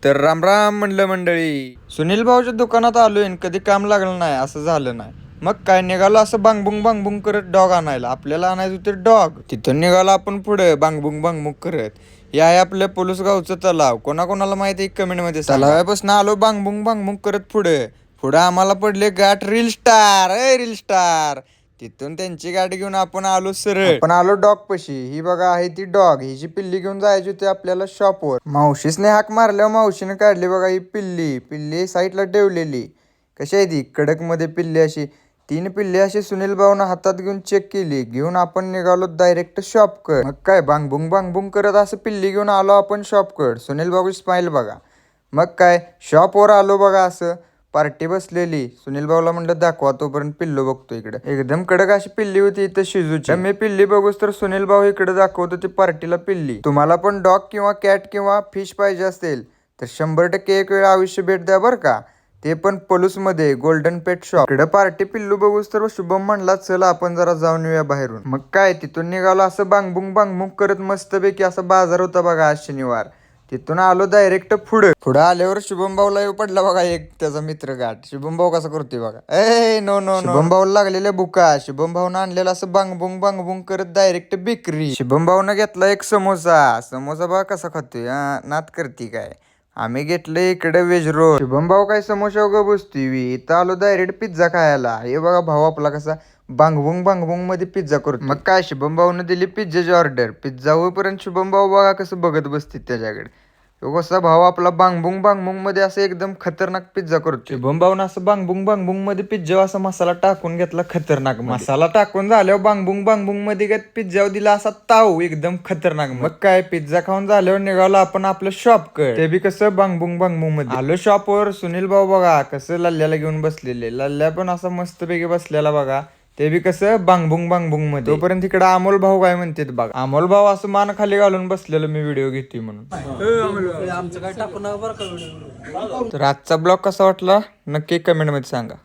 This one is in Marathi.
तर राम राम म्हणलं मंडळी. सुनील भाऊच्या दुकानात आलोय आणि कधी काम लागलं नाही असं झालं नाही. मग काय निघालो असं बांगबुंग बांगबुंग करत डॉग आणायला. आपल्याला आणायचं होते डॉग. तिथून निघालो आपण पुढे बांगबुंग बांगबुंग करत. हे आहे आपल्या पोलीस गावचं तलाव. कोणाकोणाला माहिती कमेंट मध्ये तलावापासून आलो बांगबुंग बांगबुंग करत पुढे. पुढे आम्हाला पडले गाठ रील स्टार. Reel star. तिथून त्यांची गाडी घेऊन आपण आलो सरळ. आपण आलो डॉग पशी. ही बघा आहे ती डॉग. हिची पिल्ली घेऊन जायची होती आपल्याला शॉपवर. मावशीसने हाक मारल्यावर मावशीने काढली बघा ही पिल्ली. पिल्ली साईडला ठेवलेली. कशी आहे ती कडक मध्ये पिल्ली अशी. 3 पिल्ली अशी सुनील भाऊनं हातात घेऊन चेक केली. घेऊन आपण निघालो डायरेक्ट शॉपकड. मग काय बांगबुंग बांगबुंग करत असं पिल्ली घेऊन आलो आपण शॉपकड. सुनील भाऊ स्माईल बघा. मग काय शॉपवर आलो बघा असं. पार्टी बसलेली. सुनील भाऊला म्हणलं दाखवा, तोपर्यंत पिल्लू बघतो इकडे. एकदम कडक अशी पिल्ली होती इथं शिजूची. मी पिल्ली बघूस तर सुनील भाऊ इकडे दाखवतो ती पार्टीला पिल्ली. तुम्हाला पण डॉग किंवा कॅट किंवा फिश पाहिजे असेल तर 100% एक वेळ आयुष्य भेट द्या बरं का. ते पण पलूस मध्ये गोल्डन पेट शॉप. इकडे पार्टी पिल्लू बघूस तर शुभम म्हणला चला आपण जरा जाऊन येऊया बाहेरून. मग काय तिथून निघालो असं बांगबुंग बांगबुंग करत मस्तपैकी असा बाजार होता बघा आज शनिवार. तिथून आलो डायरेक्ट पुढे आल्यावर शुभम भाऊला येऊ पडला बघा एक त्याचा मित्र गाठ. शुभम भाऊ कसा करतोय बघा. नो नो शुभम भाऊला लागलेल्या बुका. शुभम भाऊनं आणलेला असं बांगबुंग बांगबुंग करत डायरेक्ट बेकरी. शुभम भाऊनं घेतला एक समोसा. समोसा बघा कसा खातोय. नात करती काय. आम्ही घेतले इकडे वेज रोल. शुभम भाऊ काय समोसा उगा बसतोय. इथं आलो डायरेक्ट पिझ्झा खायला. हे बघा भाऊ आपला कसा बांगबुंग बांगबुंग मध्ये पिझ्झा करतो. मग काय शुभम भाऊनं दिली पिझ्झाची ऑर्डर. पिझ्झा होईपर्यंत शुभम भाऊ बघा कसं बघत बसते त्याच्याकडे. कसा भाऊ आपला बांगबुंग बांगबुंग मध्ये असं एकदम खतरनाक पिझ्झा करतो. शुभम भाऊनं असं बांगबुंग बांगबुंग मध्ये पिझ्झा असा मसाला टाकून घेतला खतरनाक. मसाला टाकून झाल्यावर बांगबुंग बांगबुंग मध्ये पिझ्झा दिला असा ताव एकदम खतरनाक. मग काय पिझ्झा खाऊन झाल्यावर निघालो आपण आपलं शॉप कडे. ते बी कसं बांगबुंग बांगबुंग मध्ये. आलो शॉपवर. सुनील भाऊ बघा कसं लल्ल्याला घेऊन बसलेले. लल्ल्या पण असा मस्तपैकी बसलेला बघा. ते बी कसं बांगबुंग बांगबुंग मध्ये. तोपर्यंत इकडे अमोल भाऊ काय म्हणतात बघा. अमोल भाऊ असं मान खाली घालून बसलेलं मी व्हिडिओ घेतोय म्हणून. तर आजचा ब्लॉग कसा वाटला नक्की कमेंट मध्ये सांगा.